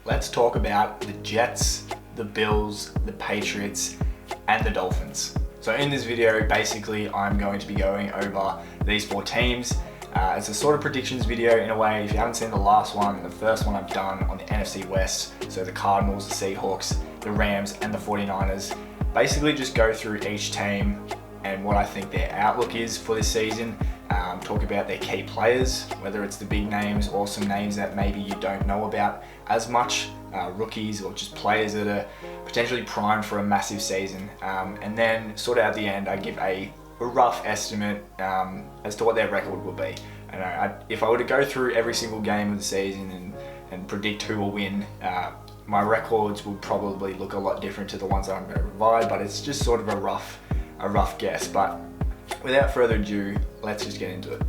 let's talk about the Jets, the Bills, the Patriots, and the Dolphins. So in this video, basically, I'm going to be going over these four teams. It's a sort of predictions video in a way. If you haven't seen the last one, the first one I've done on the NFC West, so the Cardinals, the Seahawks, the Rams, and the 49ers, basically just go through each team and what I think their outlook is for this season. Talk about their key players, whether it's the big names or some names that maybe you don't know about as much, rookies or just players that are potentially primed for a massive season. And then sort of at the end, I give a rough estimate as to what their record will be. If I were to go through every single game of the season and predict who will win, my records will probably look a lot different to the ones that I'm going to provide, but it's just sort of a rough guess. But without further ado, let's just get into it.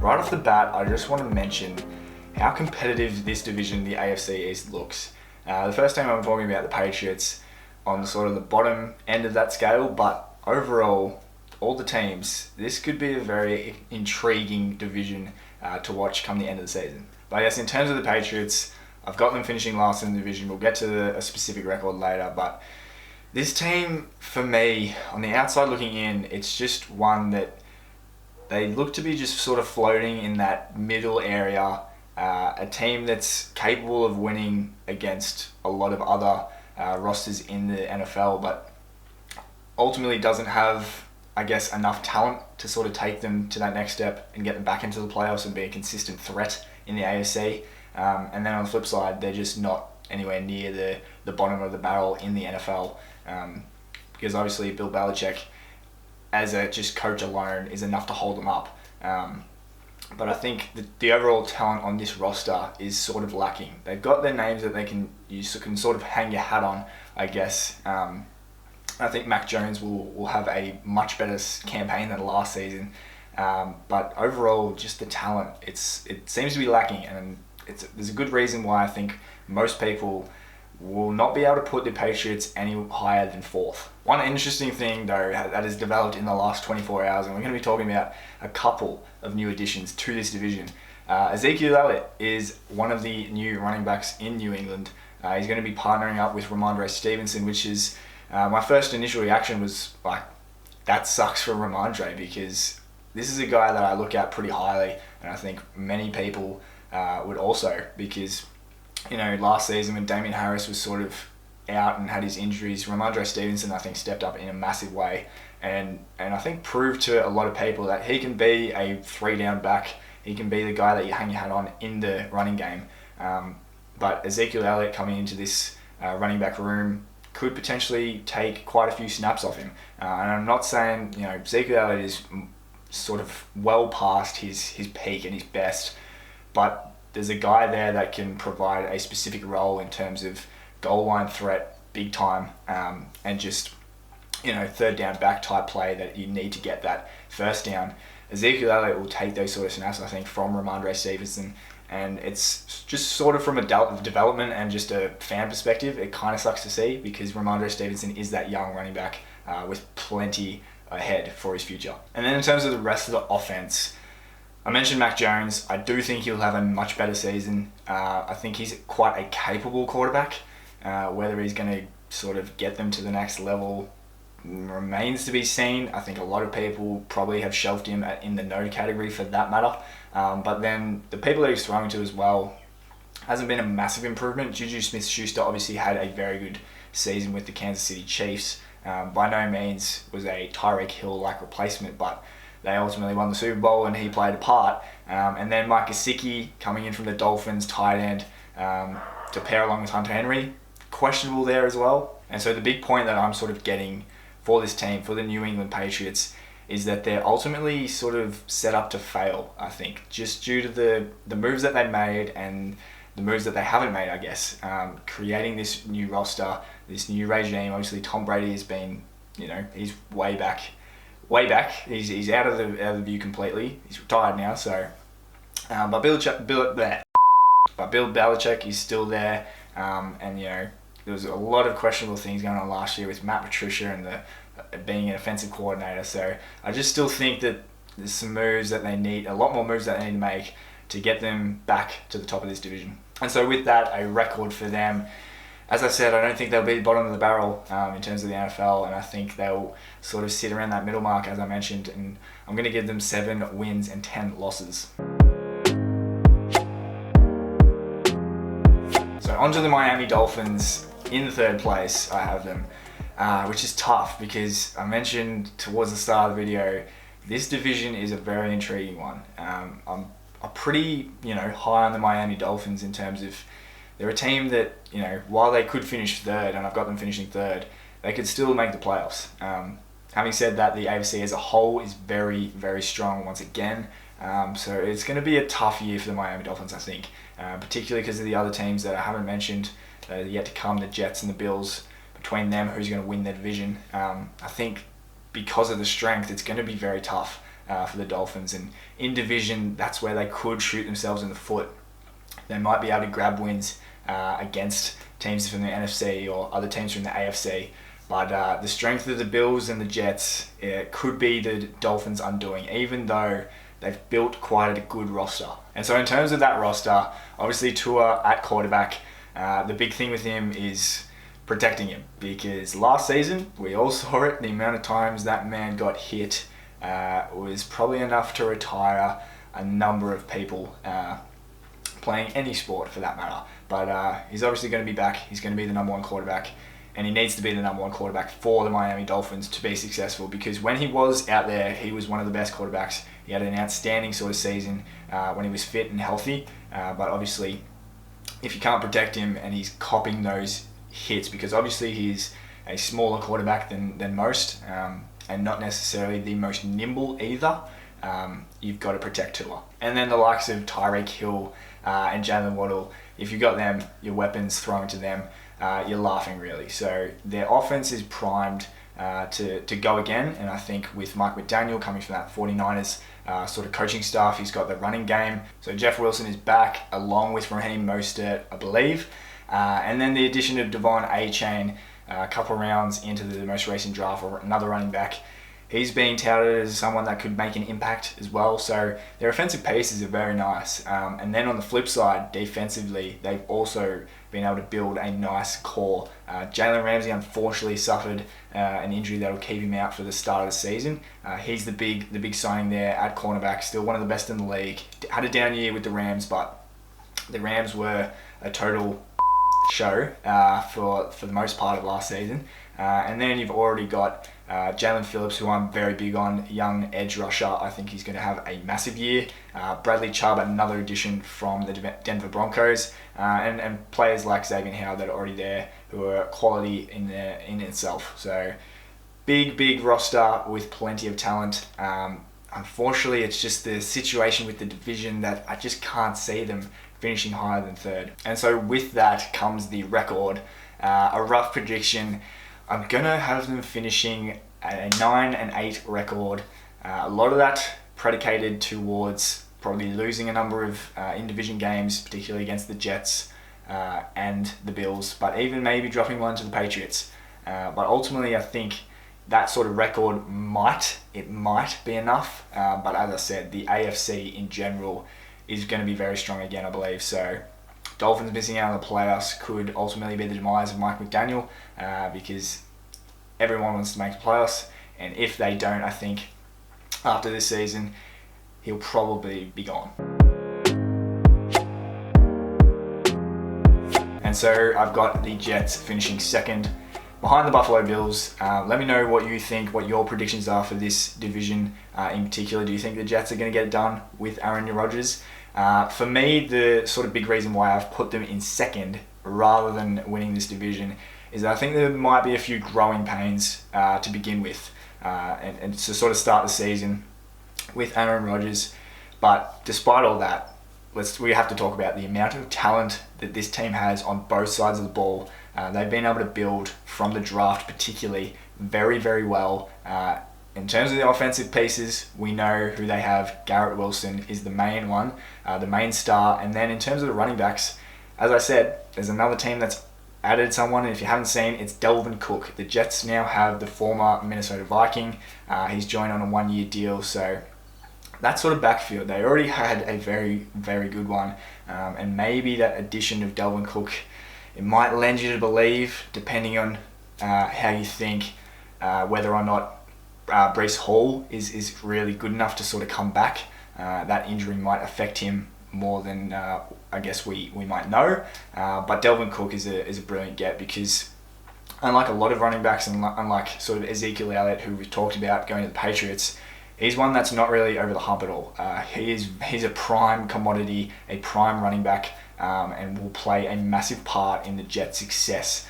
Right off the bat, I just want to mention how competitive this division, the AFC East, looks. The first time I'm talking about the Patriots on sort of the bottom end of that scale, but overall, all the teams, this could be a very intriguing division to watch come the end of the season. But yes, in terms of the Patriots, I've got them finishing last in the division. We'll get to a specific record later, but this team, for me, on the outside looking in, it's just one that they look to be just sort of floating in that middle area, a team that's capable of winning against a lot of other rosters in the NFL, but ultimately doesn't have, I guess, enough talent to sort of take them to that next step and get them back into the playoffs and be a consistent threat in the AFC. And then on the flip side, they're just not anywhere near the bottom of the barrel in the NFL, because obviously Bill Belichick, as a just coach alone, is enough to hold them up. But I think the overall talent on this roster is sort of lacking. They've got their names that you can sort of hang your hat on, I guess. I think Mac Jones will have a much better campaign than last season. But overall, just the talent, it seems to be lacking, and there's a good reason why I think most people will not be able to put the Patriots any higher than fourth. One interesting thing, though, that has developed in the last 24 hours, and we're going to be talking about a couple of new additions to this division. Ezekiel Elliott is one of the new running backs in New England. He's going to be partnering up with Ramondre Stevenson, which is, my first initial reaction was like, that sucks for Ramondre, because this is a guy that I look at pretty highly, and I think many people would also, because last season when Damian Harris was sort of out and had his injuries, Ramondre Stevenson, I think, stepped up in a massive way, and I think proved to a lot of people that he can be a 3-down back. He can be the guy that you hang your hat on in the running game. But Ezekiel Elliott coming into this running back room could potentially take quite a few snaps off him. And I'm not saying Ezekiel Elliott is sort of well past his peak and his best, but there's a guy there that can provide a specific role in terms of goal line threat, big time, and just third down back type play that you need to get that first down. Ezekiel Elliott will take those sort of snaps, I think, from Ramondre Stevenson, and it's just sort of from a development and just a fan perspective, it kind of sucks to see, because Ramondre Stevenson is that young running back with plenty ahead for his future. And then in terms of the rest of the offense, I mentioned Mac Jones. I do think he'll have a much better season. I think he's quite a capable quarterback. Whether he's going to sort of get them to the next level remains to be seen. I think a lot of people probably have shelved him in the no category for that matter. But then the people that he's throwing to as well hasn't been a massive improvement. Juju Smith-Schuster obviously had a very good season with the Kansas City Chiefs. By no means was a Tyreek Hill-like replacement, but they ultimately won the Super Bowl and he played a part. And then Mike Gesicki coming in from the Dolphins, tight end, to pair along with Hunter Henry, questionable there as well. And so the big point that I'm sort of getting for this team, for the New England Patriots, is that they're ultimately sort of set up to fail, I think, just due to the moves that they made and the moves that they haven't made, I guess. Creating this new roster, this new regime. Obviously Tom Brady has been, he's way back. He's out of the view completely. He's retired now, so. But Bill Belichick is still there, and there was a lot of questionable things going on last year with Matt Patricia and being an offensive coordinator. So I just still think that there's some moves that they need, a lot more moves that they need to make. to get them back to the top of this division. And so with that, a record for them. As I said, I don't think they'll be bottom of the barrel in terms of the NFL, and I think they'll sort of sit around that middle mark, as I mentioned, and I'm going to give them 7 wins and 10 losses. So onto the Miami Dolphins. In third place, I have them, which is tough because I mentioned towards the start of the video, this division is a very intriguing one. I'm pretty, high on the Miami Dolphins in terms of they're a team that, while they could finish third, and I've got them finishing third, they could still make the playoffs. Having said that, the AFC as a whole is very, very strong once again. So it's going to be a tough year for the Miami Dolphins, I think, particularly because of the other teams that I haven't mentioned yet to come, the Jets and the Bills. Between them, who's going to win their division? I think because of the strength, it's going to be very tough for the Dolphins. And in division, that's where they could shoot themselves in the foot. They might be able to grab wins against teams from the NFC or other teams from the AFC. But the strength of the Bills and the Jets could be the Dolphins' undoing, even though they've built quite a good roster. And so in terms of that roster, obviously Tua at quarterback, the big thing with him is protecting him, because last season, we all saw it, the amount of times that man got hit was probably enough to retire a number of people playing any sport for that matter. But he's obviously going to be back. He's going to be the number 1 quarterback, and he needs to be the number 1 quarterback for the Miami Dolphins to be successful, because when he was out there, he was one of the best quarterbacks. He had an outstanding sort of season when he was fit and healthy, but obviously if you can't protect him and he's copping those hits, because obviously he's a smaller quarterback than most, and not necessarily the most nimble either, you've got to protect Tua. And then the likes of Tyreek Hill and Jalen Waddle, if you've got them, your weapons thrown to them, you're laughing really. So their offense is primed to go again, and I think with Mike McDaniel coming from that 49ers sort of coaching staff, he's got the running game. So Jeff Wilson is back along with Raheem Mostert, I believe. And then the addition of Devon A-Chain a couple rounds into the most recent draft, or another running back. He's being touted as someone that could make an impact as well. So their offensive pieces are very nice. And then on the flip side, defensively, they've also been able to build a nice core. Jalen Ramsey unfortunately suffered an injury that will keep him out for the start of the season. He's the big signing there at cornerback, still one of the best in the league. Had a down year with the Rams, but the Rams were a total show for the most part of last season. And then you've already got Jalen Phillips, who I'm very big on, young edge rusher. I think he's going to have a massive year. Bradley Chubb, another addition from the Denver Broncos, and players like Xavier Howard that are already there, who are quality in itself. So big roster with plenty of talent. Unfortunately, it's just the situation with the division that I just can't see them finishing higher than third. And so with that comes the record. A rough prediction. I'm going to have them finishing a 9-8 record. A lot of that predicated towards probably losing a number of in-division games, particularly against the Jets and the Bills, but even maybe dropping one to the Patriots. But ultimately, I think that sort of record might be enough. But as I said, the AFC in general is going to be very strong again, I believe. So Dolphins missing out on the playoffs could ultimately be the demise of Mike McDaniel, because everyone wants to make the playoffs, and if they don't, I think after this season he'll probably be gone. And so I've got the Jets finishing second behind the Buffalo Bills. Let me know what you think, what your predictions are for this division in particular. Do you think the Jets are going to get it done with Aaron Rodgers? For me, the sort of big reason why I've put them in second rather than winning this division is that I think there might be a few growing pains to begin with, and to sort of start the season with Aaron Rodgers. But despite all that, we have to talk about the amount of talent that this team has on both sides of the ball. They've been able to build from the draft particularly very, very well. In terms of the offensive pieces, we know who they have. Garrett Wilson is the main one, the main star. And then in terms of the running backs, as I said, there's another team that's added someone. And if you haven't seen, it's Dalvin Cook. The Jets now have the former Minnesota Viking. He's joined on a 1-year deal. So that sort of backfield, they already had a very, very good one. And maybe that addition of Dalvin Cook, it might lend you to believe, depending on how you think, whether or not Breece Hall is really good enough to sort of come back. That injury might affect him more than I guess we might know. But Dalvin Cook is a brilliant get, because unlike a lot of running backs, and unlike sort of Ezekiel Elliott, who we've talked about going to the Patriots, he's one that's not really over the hump at all. He's a prime commodity, a prime running back, and will play a massive part in the Jets' success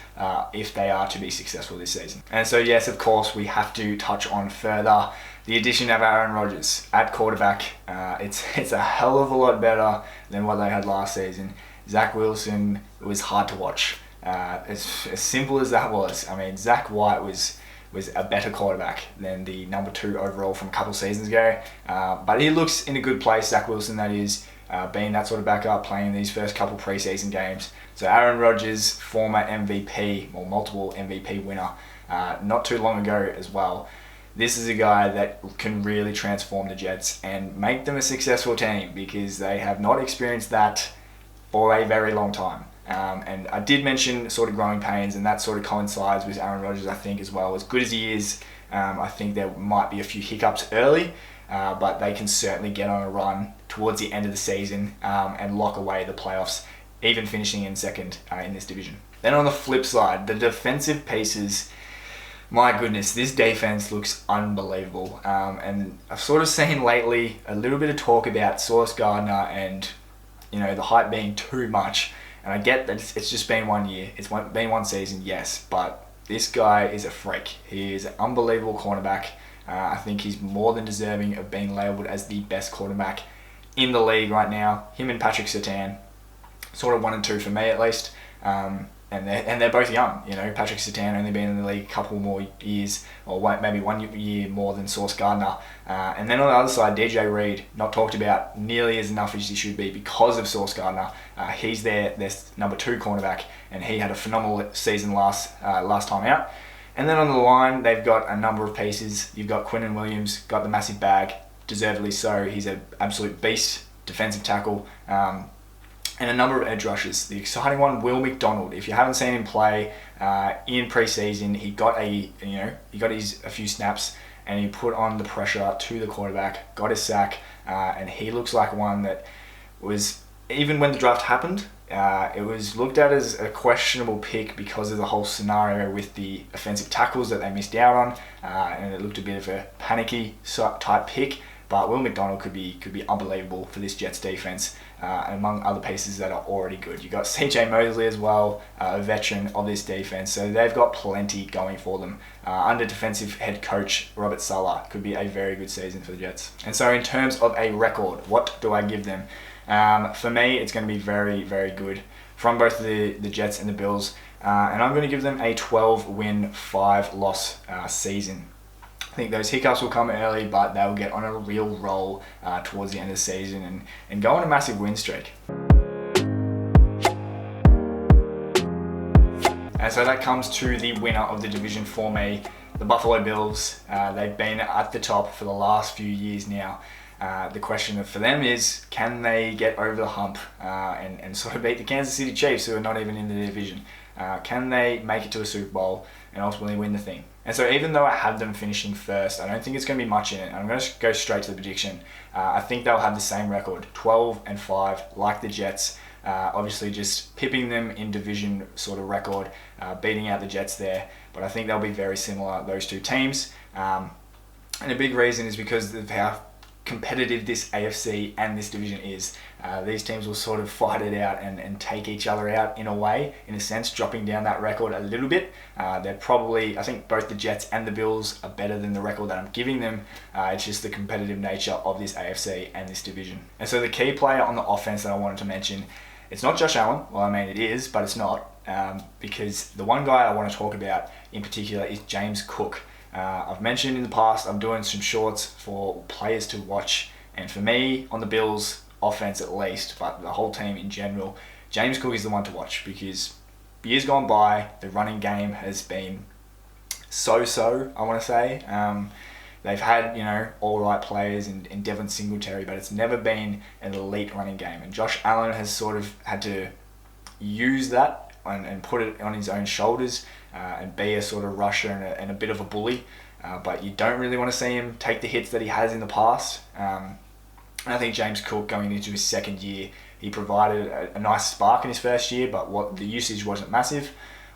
if they are to be successful this season. And so, yes, of course, we have to touch on further the addition of Aaron Rodgers at quarterback. It's a hell of a lot better than what they had last season. Zach Wilson was hard to watch. As simple as that was. I mean, Zach White was a better quarterback than the number 2 overall from a couple seasons ago. But he looks in a good place, Zach Wilson, that is, being that sort of backup, playing these first couple preseason games. So Aaron Rodgers, former MVP, or multiple MVP winner, not too long ago as well. This is a guy that can really transform the Jets and make them a successful team, because they have not experienced that for a very long time. And I did mention sort of growing pains, and that sort of coincides with Aaron Rodgers, I think, as well. As good as he is, I think there might be a few hiccups early, but they can certainly get on a run towards the end of the season and lock away the playoffs, even finishing in second in this division. Then on the flip side, the defensive pieces, my goodness, this defense looks unbelievable. And I've sort of seen lately a little bit of talk about Sauce Gardner and, the hype being too much. And I get that it's just been 1 year. It's been one season, yes, but this guy is a freak. He is an unbelievable cornerback. I think he's more than deserving of being labelled as the best quarterback in the league right now. Him and Patrick Surtain, sort of 1 and 2 for me at least. And they're both young. Patrick Surtain only been in the league a couple more years, or maybe 1 year more than Sauce Gardner. And then on the other side, DJ Reed, not talked about nearly as enough as he should be because of Sauce Gardner. He's their number 2 cornerback, and he had a phenomenal season last time out. And then on the line, they've got a number of pieces. You've got Quinnen Williams, got the massive bag, deservedly so. He's an absolute beast, defensive tackle. And a number of edge rushers. The exciting one, Will McDonald. If you haven't seen him play in preseason, he got a few snaps, and he put on the pressure to the quarterback, got a sack, and he looks like one that was, even when the draft happened, it was looked at as a questionable pick because of the whole scenario with the offensive tackles that they missed out on, and it looked a bit of a panicky type pick. But Will McDonald could be unbelievable for this Jets defense, among other pieces that are already good. You've got CJ Mosley as well, a veteran of this defense, so they've got plenty going for them. Under defensive head coach Robert Saleh, could be a very good season for the Jets. And so in terms of a record, what do I give them? For me, it's going to be very, very good from both the Jets and the Bills, and I'm going to give them a 12-win, 5-loss season. I think those hiccups will come early, but they'll get on a real roll towards the end of the season and go on a massive win streak. And so that comes to the winner of the division for me, the Buffalo Bills. They've been at the top for the last few years now. The question for them is, can they get over the hump and sort of beat the Kansas City Chiefs, who are not even in the division? Can they make it to a Super Bowl and ultimately win the thing? And so even though I have them finishing first, I don't think it's going to be much in it. I'm going to go straight to the prediction. I think they'll have the same record, 12-5, like the Jets. Obviously just pipping them in division sort of record, beating out the Jets there. But I think they'll be very similar, those two teams. And a big reason is because of how competitive this AFC and this division is. These teams will sort of fight it out and take each other out in a sense, dropping down that record a little bit. They're probably, I think both the Jets and the Bills are better than the record that I'm giving them. It's just the competitive nature of this AFC and this division. And so the key player on the offense that I wanted to mention, it's not Josh Allen. Well, I mean, it is, but it's not. Because the one guy I want to talk about in particular is James Cook. I've mentioned in the past, I'm doing some shorts for players to watch, and for me, on the Bills offense at least, but the whole team in general, James Cook is the one to watch, because years gone by, the running game has been so-so, I want to say. They've had, all right players in Devin Singletary, but it's never been an elite running game. And Josh Allen has sort of had to use that and put it on his own shoulders and be a sort of rusher and a bit of a bully. But you don't really want to see him take the hits that he has in the past. And I think James Cook, going into his second year, he provided a nice spark in his first year, but the usage wasn't massive.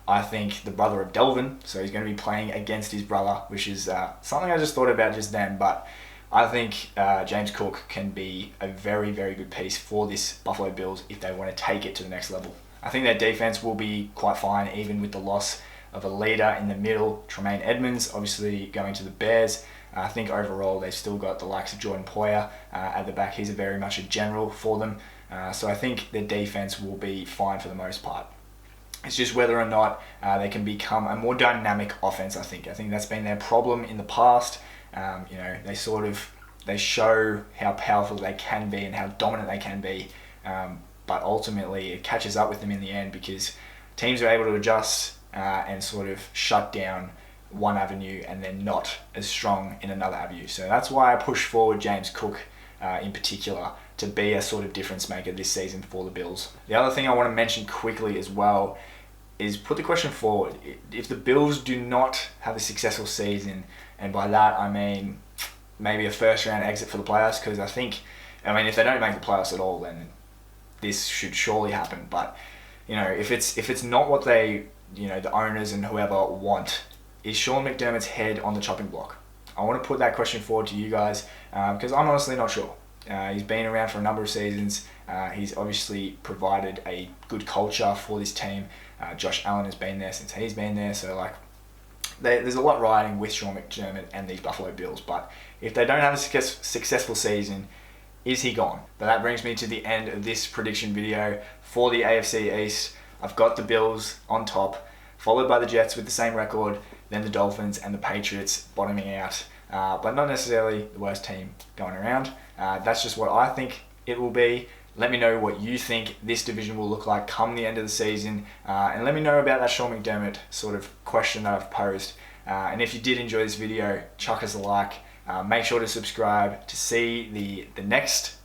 I think the brother of Delvin, so he's going to be playing against his brother, which is something I just thought about just then. But I think James Cook can be a very, very good piece for this Buffalo Bills if they want to take it to the next level. I think their defense will be quite fine, even with the loss of a leader in the middle, Tremaine Edmonds, obviously going to the Bears. I think overall they've still got the likes of Jordan Poyer at the back. He's very much a general for them. So I think their defense will be fine for the most part. It's just whether or not they can become a more dynamic offense, I think. I think that's been their problem in the past. They show how powerful they can be and how dominant they can be. But ultimately it catches up with them in the end because teams are able to adjust and sort of shut down one avenue and then not as strong in another avenue. So that's why I push forward James Cook in particular to be a sort of difference maker this season for the Bills. The other thing I want to mention quickly as well is put the question forward. If the Bills do not have a successful season, and by that I mean maybe a first round exit for the playoffs, because if they don't make the playoffs at all, then this should surely happen. But if it's not what they, the owners and whoever want, is Sean McDermott's head on the chopping block? I want to put that question forward to you guys because I'm honestly not sure. He's been around for a number of seasons. He's obviously provided a good culture for this team. Josh Allen has been there since he's been there. So there's a lot riding with Sean McDermott and these Buffalo Bills. But if they don't have a successful season, is he gone? But that brings me to the end of this prediction video for the AFC East. I've got the Bills on top, followed by the Jets with the same record, then the Dolphins and the Patriots bottoming out. But not necessarily the worst team going around. That's just what I think it will be. Let me know what you think this division will look like come the end of the season. And let me know about that Sean McDermott sort of question that I've posed. And if you did enjoy this video, chuck us a like. Make sure to subscribe to see the next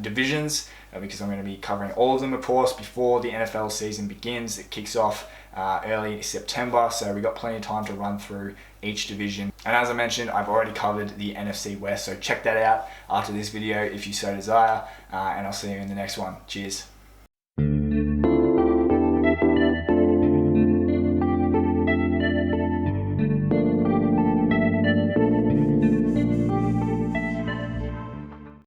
divisions because I'm going to be covering all of them, of course, before the NFL season begins. It kicks off early September, so we've got plenty of time to run through each division. And as I mentioned, I've already covered the NFC West, so check that out after this video if you so desire, and I'll see you in the next one. Cheers.